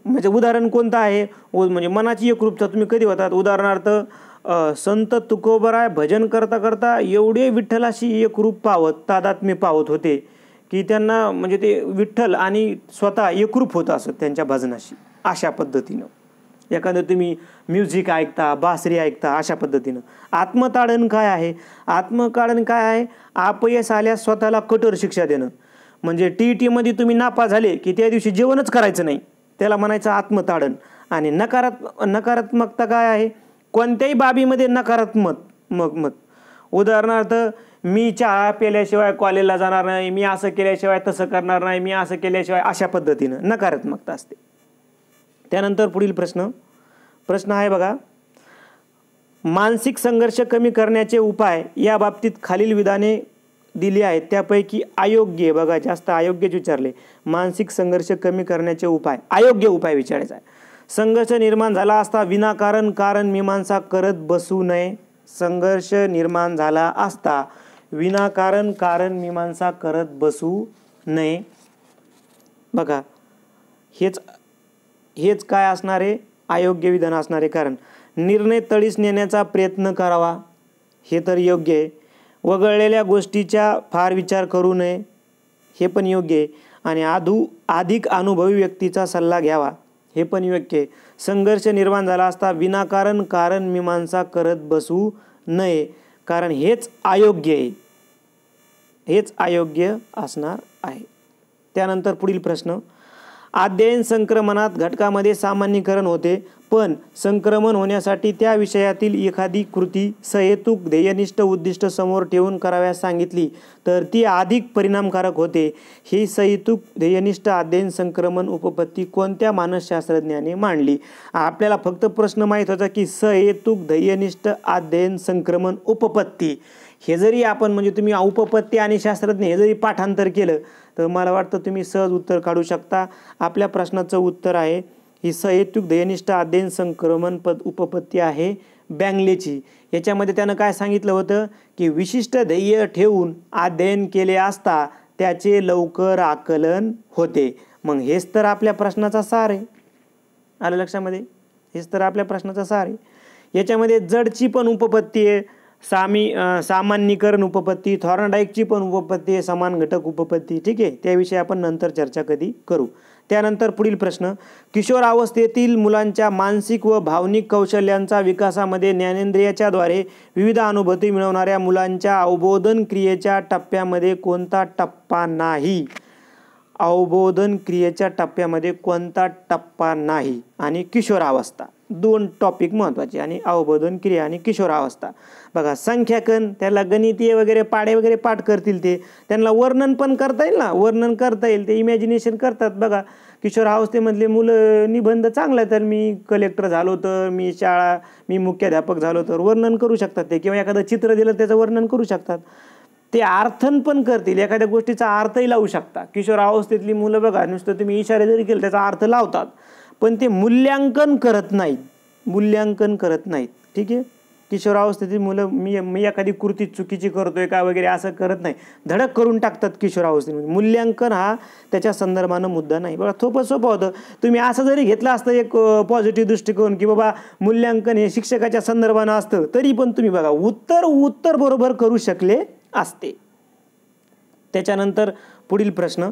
म्हणजे उदाहरण कोणतं आहे? म्हणजे मनाची एकरूपता तुम्ही कधी होतात? उदाहरणार्थ संत तुकोबराय भजन करता करता एवढे विठ्ठलाशी एकरूप पावत तादात्म्य पावत होते की त्यांना म्हणजे ते विठ्ठल आणि स्वतः एकरूप होत असत त्यांच्या भजनाशी. अशा पद्धतीनं एखादं तुम्ही म्युझिक ऐकता, बासरी ऐकता, अशा पद्धतीनं. आत्मताडण काय आहे? आत्मताडण काय आहे? अपयश आल्यास स्वतःला कठोर शिक्षा देणं. म्हणजे TETमध्ये तुम्ही नापास झाले की त्या दिवशी जेवणच करायचं नाही, त्याला म्हणायचं आत्मताडण. आणि नकारात्मकता काय आहे? कोणत्याही बाबीमध्ये नकारात्मक. उदाहरणार्थ मी चहा प्यायल्याशिवाय कॉलेजला जाणार नाही, मी असं केल्याशिवाय तसं करणार नाही, मी असं केल्याशिवाय, अशा पद्धतीनं नकारात्मकता असते. त्यानंतर पुढील प्रश्न आहे बघा, मानसिक संघर्ष कमी करण्याचे उपाय या बाबतीत खालील विधाने दिली आहेत त्यापैकी अयोग्य, बघा जास्त अयोग्यच विचारले. मानसिक संघर्ष कमी करण्याचे उपाय, अयोग्य उपाय विचारायचा आहे. संघर्ष निर्माण झाला असता विनाकारण कारण मीमांसा करत बसू नये. संघर्ष निर्माण झाला असता विनाकारण कारण मीमांसा करत बसू नये. बघा हेच काय असणार आहे? अयोग्य विधान असणार आहे. कारण निर्णय तडीस नेण्याचा प्रयत्न करावा, हे तर योग्य आहे. वगळलेल्या गोष्टीचा फार विचार करू नये, हे पण योग्य आहे. आणि अधिक अनुभवी व्यक्तीचा सल्ला घ्यावा, हे पण योग्य आहे. संघर्ष निर्माण झाला असता विनाकारण कारण मीमांसा करत बसू नये, कारण हेच अयोग्य आहे, हेच अयोग्य असणार आहे. त्यानंतर पुढील प्रश्न, अध्ययन संक्रमणात घटकामध्ये सामान्यीकरण होते, पण संक्रमण होण्यासाठी त्या विषयातील एखादी कृती सहेतुक ध्येयनिष्ठ उद्दिष्ट समोर ठेवून कराव्यास सांगितली तर ती अधिक परिणामकारक होते. ही सहेतुक ध्येयनिष्ठ अध्ययन संक्रमण उपपत्ती कोणत्या मानसशास्त्रज्ञाने मांडली? आपल्याला फक्त प्रश्न माहीत होता की सहेतुक ध्येयनिष्ठ अध्ययन संक्रमण उपपत्ती. हे जरी आपण म्हणजे तुम्ही उपपत्ती आणि शास्त्रज्ञ हे जरी पाठांतर केलं तर मला वाटतं तुम्ही सहज उत्तर काढू शकता. आपल्या प्रश्नाचं उत्तर आहे ही सहेतुक ध्येयनिष्ठ अध्ययन संक्रमण उपपत्ती आहे बँगलेची. याच्यामध्ये त्यानं काय सांगितलं होतं की विशिष्ट ध्येय ठेवून अध्ययन केले असता त्याचे लवकर आकलन होते. मग हेच तर आपल्या प्रश्नाचा सार आहे. आलं लक्षामध्ये? हेच तर आपल्या प्रश्नाचा सार आहे. याच्यामध्ये जडची पण उपपत्ती आहे, सामान्यीकरण उपपत्ती, थॉर्नडाईकची पण उपपत्ती आहे, समान घटक उपपत्ती. ठीक आहे, त्याविषयी आपण नंतर चर्चा कधी करू. त्यानंतर पुढील प्रश्न, किशोरावस्थेतील मुलांच्या मानसिक व भावनिक कौशल्यांचा विकासामध्ये ज्ञानेंद्रियाच्या द्वारे विविध अनुभूती मिळवणाऱ्या मुलांच्या अवबोधन क्रियेच्या टप्प्यामध्ये कोणता टप्पा नाही? अवबोधन क्रियेच्या टप्प्यामध्ये कोणता टप्पा नाही? आणि किशोरावस्था, दोन टॉपिक महत्त्वाचे. आणि अवबोधन क्रिया आणि किशोरावस्था. बघा संख्याकन, त्याला गणितीय वगैरे पाढे वगैरे पाठ करतील ते, त्यांना वर्णन पण करता येईल ना, वर्णन करता येईल, ते इमॅजिनेशन करतात. बघा किशोरावस्थेमधले मुलं निबंध चांगला तर मी कलेक्टर झालो तर, मी मुख्याध्यापक झालो तर वर्णन करू शकतात ते, किंवा एखादं चित्र दिलं त्याचं वर्णन करू शकतात. ते अर्थन पण करतील, एखाद्या गोष्टीचा अर्थही लावू शकता. किशोरावस्थेतली मुलं बघा नुसतं तुम्ही इशारे जरी केले त्याचा अर्थ लावतात, पण ते मूल्यांकन करत नाहीत, मूल्यांकन करत नाहीत. ठीक आहे, किशोरावस्थेतील मुलं मी एखादी कृती चुकीची करतोय का वगैरे असं करत नाही, धडक करून टाकतात किशोरावस्थेमध्ये. मूल्यांकन हा त्याच्या संदर्भानं मुद्दा नाही. बघा सोपं होतं. तुम्ही असं जरी घेतलं असतं एक पॉझिटिव्ह दृष्टिकोन की बाबा मूल्यांकन हे शिक्षकाच्या संदर्भानं असतं, तरी पण तुम्ही बघा उत्तर बरोबर करू शकले असते. त्याच्यानंतर पुढील प्रश्न,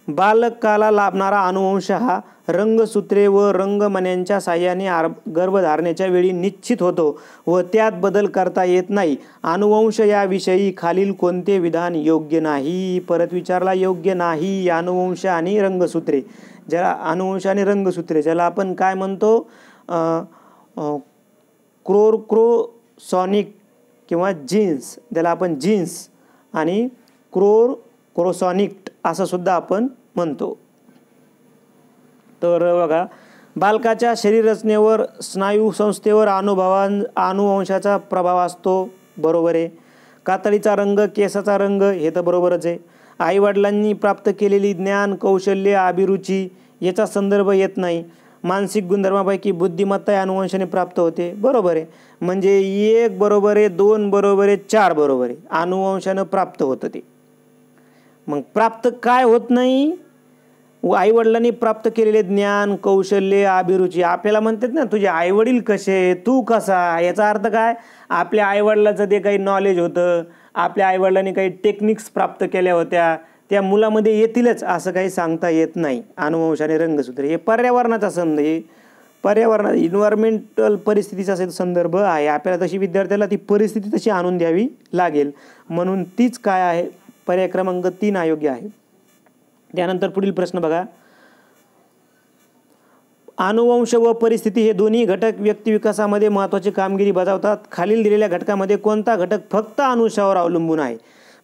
बालकाला लाभणारा अनुवंश हा रंगसूत्रे व रंगमण्यांच्या साह्याने गर्भधारणेच्या वेळी निश्चित होतो व त्यात बदल करता येत नाही. अनुवंश याविषयी खालील कोणते विधान योग्य नाही? परत विचारला, योग्य नाही. अनुवंश आणि रंगसूत्रे ज्याला अनुवंश आणि रंगसूत्रे, ज्याला आपण काय म्हणतो क्रोसॉनिक किंवा जीन्स, ज्याला आपण जीन्स आणि क्रोसॉनिक्ट असं सुद्धा आपण म्हणतो. तर बघा, बालकाच्या शरीर रचनेवर, स्नायू संस्थेवर अनुवंशाचा प्रभाव असतो, बरोबर आहे. कातडीचा रंग, केसाचा रंग, हे तर बरोबरच आहे. आईवडिलांनी प्राप्त केलेली ज्ञान, कौशल्य, अभिरुची याचा संदर्भ येत नाही. मानसिक गुणधर्मापैकी बुद्धिमत्ता अनुवंशाने प्राप्त होते, बरोबर आहे. म्हणजे 1 बरोबर आहे, 2 बरोबर आहे, 4 बरोबर आहे. अनुवंशानं प्राप्त होतं ते. मग प्राप्त काय होत नाही? आईवडिलांनी प्राप्त केलेले ज्ञान, कौशल्य, अभिरुची. आपल्याला म्हणतात ना, तुझे आईवडील कसे, तू कसा, याचा अर्थ काय? आपल्या आईवडिलाचं ते काही नॉलेज होतं, आपल्या आईवडिलांनी काही टेक्निक्स प्राप्त केल्या होत्या, त्या मुलामध्ये येतीलच असं काही सांगता येत नाही. अनुवंश आणि रंगसूत्र हे पर्यावरणाचा पर्यावरणात इन्व्हायरमेंटल परिस्थितीचा संदर्भ आहे. आपल्याला तशी विद्यार्थ्याला ती परिस्थिती तशी आणून द्यावी लागेल, म्हणून तीच काय आहे, पर्याय क्रमांक 3 अयोग्य आहे. त्यानंतर पुढील प्रश्न बघा. अनुवंश व परिस्थिती हे दोन्ही घटक व्यक्ती विकासामध्ये महत्त्वाची कामगिरी बजावतात. खालील दिलेल्या घटकामध्ये कोणता घटक फक्त अनुवंशावर अवलंबून आहे?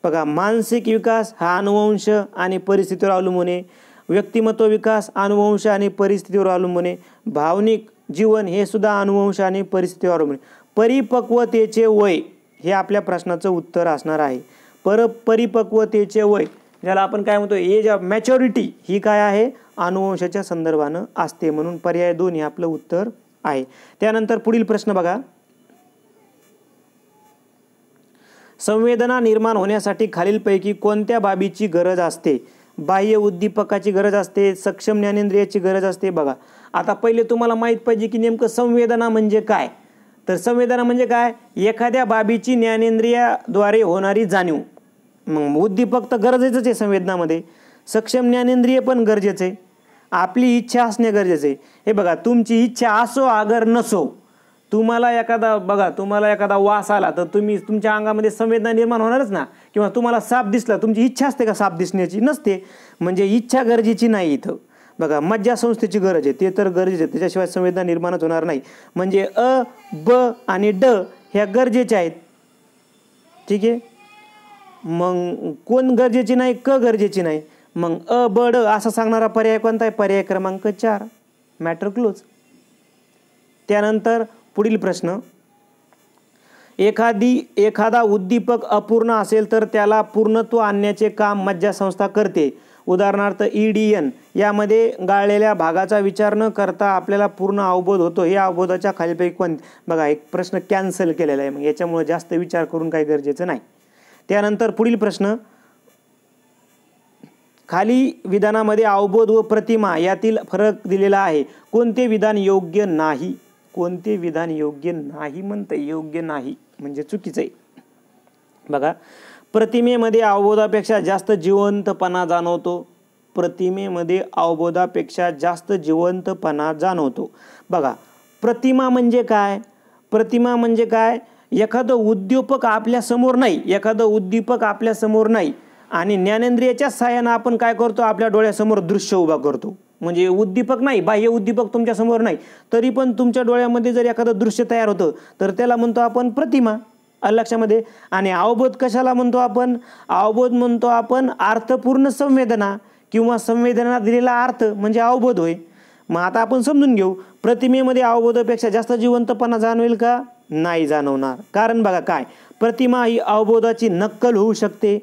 बघा, मानसिक विकास हा अनुवंश आणि परिस्थितीवर अवलंबून आहे. व्यक्तिमत्व विकास अनुवंश आणि परिस्थितीवर अवलंबून आहे. भावनिक जीवन हे सुद्धा अनुवंश आणि परिस्थितीवर अवलंबून आहे. परिपक्वतेचे वय हे आपल्या प्रश्नाचं उत्तर असणार आहे. परिपक्वतेचे वय, ज्याला आपण काय म्हणतो एज ऑफ मॅच्युरिटी, ही काय आहे, अनुवंशाच्या संदर्भानं असते, म्हणून पर्याय 2 हे आपलं उत्तर आहे. त्यानंतर पुढील प्रश्न बघा. संवेदना निर्माण होण्यासाठी खालीलपैकी कोणत्या बाबीची गरज असते? बाह्य उद्दीपकाची गरज असते, सक्षम ज्ञानेंद्रियाची गरज असते. बघा, आता पहिले तुम्हाला माहीत पाहिजे की नेमकं संवेदना म्हणजे काय. तर संवेदना म्हणजे काय? एखाद्या बाबीची ज्ञानेंद्रियाद्वारे होणारी जाणीव. मग उद्दीपक तर गरजेचंच आहे संवेदनामध्ये. सक्षम ज्ञानेंद्रिय पण गरजेचं आहे. आपली इच्छा असणे गरजेचं आहे. हे बघा, तुमची इच्छा असो अगर नसो, तुम्हाला एखादा वास आला तर तुमच्या अंगामध्ये संवेदना निर्माण होणारच ना. किंवा तुम्हाला साप दिसला, तुमची इच्छा असते का साप दिसण्याची? नसते. म्हणजे इच्छा गरजेची नाही इथं. बघा, मज्जा संस्थेची गरज आहे, ते तर गरजेचे आहे, त्याच्याशिवाय संवेदना निर्माणच होणार नाही. म्हणजे अ, ब आणि ड ह्या गरजेच्या आहेत. ठीक आहे. मग कोण गरजेची नाही? क गरजेची नाही. मग अ, ब, ड असा सांगणारा पर्याय कोणता आहे? पर्याय क्रमांक 4, मॅटर क्लोज. त्यानंतर पुढील प्रश्न. एखादा उद्दीपक अपूर्ण असेल तर त्याला पूर्णत्व आणण्याचे काम मज्जासंस्था करते. उदाहरणार्थ EDN यामध्ये गाळलेल्या भागाचा विचार न करता आपल्याला पूर्ण अवबोध होतो. हे अवबोधाच्या खालीलपैकी कोणते? बघा, एक प्रश्न कॅन्सल केलेला आहे, मग याच्यामुळे जास्त विचार करून काही गरजेचं नाही. त्यानंतर पुढील प्रश्न. खाली विधानामध्ये अवबोध व प्रतिमा यातील फरक दिलेला आहे. कोणते विधान योग्य नाही? कोणते विधान योग्य नाही म्हणतं? योग्य नाही म्हणजे चुकीचं आहे. बघा, प्रतिमेमध्ये अवबोधापेक्षा जास्त जिवंतपणा जाणवतो. प्रतिमेमध्ये अवबोधापेक्षा जास्त जिवंतपणा जाणवतो. बघा, प्रतिमा म्हणजे काय? प्रतिमा म्हणजे काय? एखादं उद्दीपक आपल्यासमोर नाही, आणि ज्ञानेंद्रियाच्या सहाय्यानं आपण काय करतो? आपल्या डोळ्यासमोर दृश्य उभा करतो. म्हणजे उद्दीपक नाही, बाह्य उद्दीपक तुमच्यासमोर नाही, तरी पण तुमच्या डोळ्यामध्ये जर एखादं दृश्य तयार होतं तर त्याला म्हणतो आपण प्रतिमा. लक्षामध्ये. आणि अवबोध कशाला म्हणतो आपण? अवबोध म्हणतो आपण अर्थपूर्ण संवेदना किंवा संवेदना दिलेला अर्थ म्हणजे अवबोध होय. मग आता आपण समजून घेऊ, प्रतिमेमध्ये अवबोधापेक्षा जास्त जिवंतपणा जाणवेल का? नाही जाणवणार. कारण बघा काय, प्रतिमा ही अवबोधाची नक्कल होऊ शकते.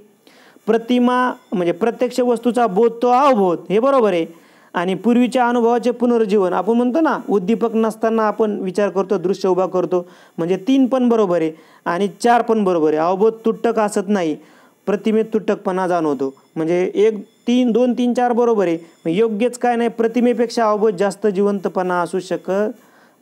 प्रतिमा म्हणजे प्रत्यक्ष वस्तूचा बोध तो अवबोध, हे बरोबर आहे. आणि पूर्वीच्या अनुभवाचे पुनर्जीवन, आपण म्हणतो ना, उद्दीपक नसताना आपण विचार करतो, दृश्य उभा करतो. म्हणजे 3 पण बरोबर आहे आणि 4 पण बरोबर आहे. अवबोध तुटक असत नाही, प्रतिमेत तुटकपणा जाणवतो. म्हणजे 1, 3, 2, 3, 4 बरोबर आहे. योग्यच काय नाही, प्रतिमेपेक्षा अवबोध जास्त जिवंतपणा असू शकत,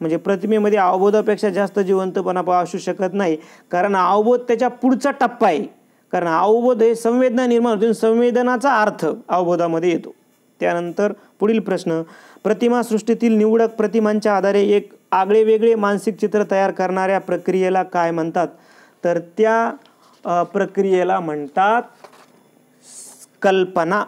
म्हणजे प्रतिमेमध्ये अवबोधापेक्षा जास्त जिवंतपणा असू शकत नाही. कारण अवबोध त्याच्या पुढचा टप्पा आहे. कारण अवबोध हे संवेदना निर्माण होते, संवेदनाचा अर्थ अवबोधामध्ये येतो. त्यानंतर पुढील प्रश्न. प्रतिमा सृष्टीतील निवडक प्रतिमांच्या आधारे एक आगळेवेगळे मानसिक चित्र तयार करणाऱ्या प्रक्रियेला काय म्हणतात? तर त्या प्रक्रियेला म्हणतात कल्पना.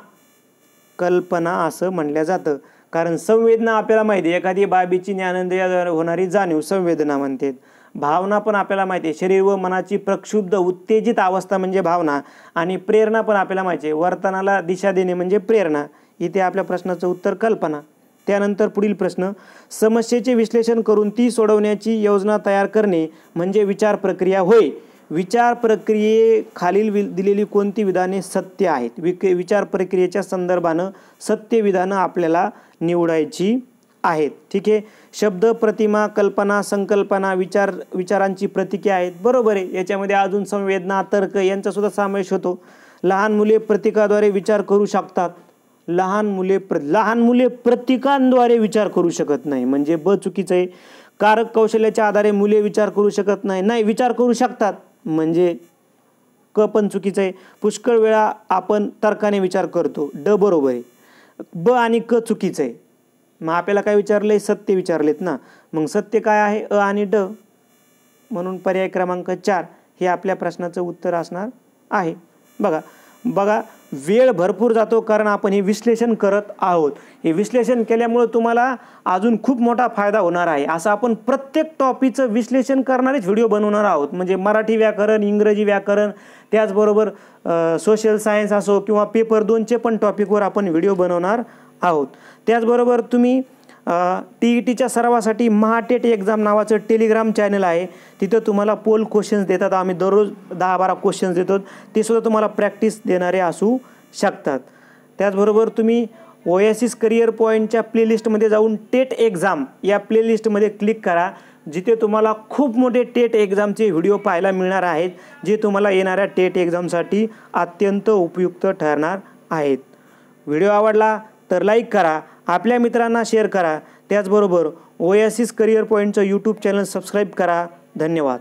कल्पना असं म्हणलं जातं. कारण संवेदना आपल्याला माहिती आहे, एखादी बाबीची ज्ञानेंद्रियाद्वारे होणारी जाणीव संवेदना म्हणतात. भावना पण आपल्याला माहिती आहे, शरीर व मनाची प्रक्षुब्ध उत्तेजित अवस्था म्हणजे भावना. आणि प्रेरणा पण आपल्याला माहिती आहे, वर्तनाला दिशा देणे म्हणजे प्रेरणा. इथे आपल्या प्रश्नाचं उत्तर कल्पना. त्यानंतर पुढील प्रश्न, समस्येचे विश्लेषण करून ती सोडवण्याची योजना तयार करणे म्हणजे विचार प्रक्रिया होय. विचार प्रक्रियेखालील दिलेली कोणती विधाने सत्य आहेत? विचार प्रक्रियेच्या संदर्भानं सत्य विधानं आपल्याला निवडायची आहेत. ठीक आहे. शब्द, प्रतिमा, कल्पना, संकल्पना, विचारांची प्रतीके आहेत. बरोबर आहे. याच्यामध्ये अजून संवेदना, तर्क यांचा सुद्धा समावेश होतो. लहान मुले प्रतीकाद्वारे विचार करू शकतात. लहान मुले प्रतीकांद्वारे विचार करू शकत नाही म्हणजे ब चुकीचं आहे. कारक कौशल्याच्या आधारे मुले विचार करू शकत नाही विचार करू शकतात म्हणजे क पण चुकीचं आहे. पुष्कळ वेळा आपण तर्काने विचार करतो, ड बरोबर आहे. ब आणि क चुकीचं आहे. मग आपल्याला काय विचारलंय? सत्य विचारलेत ना. मग सत्य काय आहे? अ आणि ड. म्हणून पर्याय क्रमांक 4 हे आपल्या प्रश्नाचं उत्तर असणार आहे. बघा वेळ भरपूर जातो कारण आपण हे विश्लेषण करत आहोत. हे विश्लेषण केल्यामुळे तुम्हाला अजून खूप मोठा फायदा होणार आहे. असं आपण प्रत्येक टॉपिकचं विश्लेषण करणारेच व्हिडिओ बनवणार आहोत. म्हणजे मराठी व्याकरण, इंग्रजी व्याकरण, त्याचबरोबर सोशल सायन्स असो किंवा पेपर 2चे पण टॉपिकवर आपण व्हिडिओ बनवणार आहोत. त्याचबरोबर तुम्ही TETच्या सरावासाठी महाटेट एक्झाम नावाचं टेलिग्राम चॅनल आहे. तिथं तुम्हाला पोल क्वेश्चन्स देतात. आम्ही दररोज 10-12 क्वेश्चन्स देतो. ते सुद्धा तुम्हाला प्रॅक्टिस देणारे असू शकतात. त्याचबरोबर तुम्ही ओएसिस करिअर पॉईंटच्या प्लेलिस्टमध्ये जाऊन टेट एक्झाम या प्लेलिस्टमध्ये क्लिक करा. जिथे तुम्हाला खूप मोठे टेट एक्झामचे व्हिडिओ पाहायला मिळणार आहेत, जे तुम्हाला येणाऱ्या टेट एक्झामसाठी अत्यंत उपयुक्त ठरणार आहेत. व्हिडिओ आवडला तर लाईक करा, आपल्या मित्रांना शेअर करा. त्याचबरोबर ओएसिस करिअर पॉईंटचं यूट्यूब चॅनल सबस्क्राईब करा. धन्यवाद.